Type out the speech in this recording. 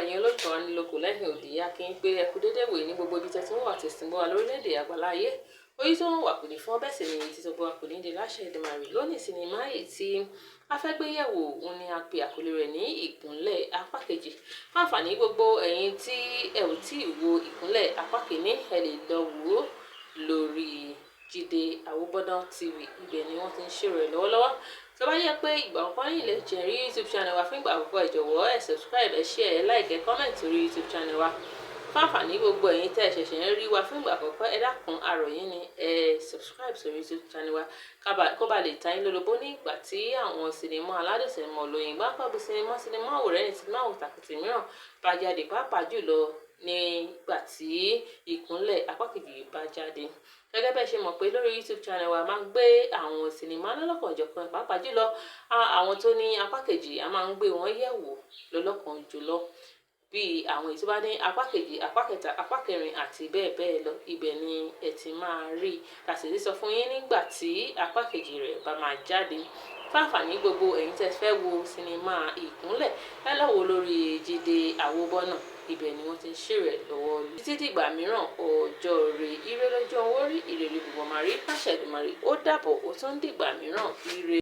ẹ̀yin olóòtú wa nílòkù lẹ́yìn òdì yá kí n pé ẹ kú dédé wòye ní gbogbo ibi tẹ́tí ń wà tẹ̀sí ń bọ́ wa lórílẹ̀‐èdè àgbáláyé orí tó ń wà kò ní fọ́ bẹ́ẹ̀ sì ni èyí tí tó bọ́ wa kò ní di láṣẹ Èdùmàrè lónìí sinimá yìí tí a fẹ́ gbé yẹ̀wò òun ni a pè àkọlé rẹ̀ ní Ìkúnlẹ̀ apá kejì fáǹfààní gbogbo ẹ̀yin tí ẹ ò tí ì wo Ìkúnlẹ̀ apá kìíní ẹ lè lọ wò ó lórí Jide Awobona TV ibẹ̀ ni wọ́n ti ń ṣèrò ẹ̀ lọ́wọ́lọ́wọ́ tó bá yẹ pé ìgbà ọ̀pọ̀ yìí lè jẹ́ rí YouTube channel wa fún ìgbà àkọ́kọ́ ẹ jọ̀wọ́ ẹ subscribe ẹ share ẹ like ẹ comment orí YouTube channel wa fáǹfààní gbogbo ẹ̀yin tẹ́ ẹ ṣẹ̀ṣẹ̀ ń rí wa fún ìgbà àkọ́kọ́ ẹ dákun àrọ̀ yín ni ẹ subscribe sórí YouTube channel wa kó ba lè ta yín lólobó ní ìgbà tí àwọn sinimá aládùnsẹ̀mọ̀ olóyin bá pàbó sinimá àwòrán sinimá òtàkùtì mìíràn bá jáde pàápàá jùlọ nígbà tí Ìkúnlẹ̀ apá kejì bá jáde gẹ́gẹ́ bẹ́ẹ̀ ṣe mọ̀ pé lórí YouTube channel wa máa ń gbé àwọn sinimá lọ́lọ́kanòjọ̀kan pàápàá jùlọ àwọn tó ní apá kejì a máa ń gbé wọn yẹ̀wò lọ́lọ́kanòjọ̀lọ́ bíi àwọn èyí tó bá ní apá kejì apá kẹta apá kẹrin àti bẹ́ẹ̀ bẹ́ẹ̀ lọ ibẹ̀ ni ẹ ti máa rí láti sọ fún yín nígbà tí apá kejì rẹ̀ bá máa jáde fáǹfààní gbogbo ẹ̀yin tẹ́ fẹ́ wo sinimá Ìkúnlẹ̀ ẹ lọ wò lórí Jide Awobona ibẹ̀ ni wọ́n ti ń ṣèrè lọ́wọ́ títí dìgbà mìíràn ọjọ́ rẹ̀ ire lọ́jọ́ owó rí ìrèrè gbogbo máa rí pàṣẹ Èdùmàrè ó dàbọ̀ ó tún dìgbà mìíràn ire.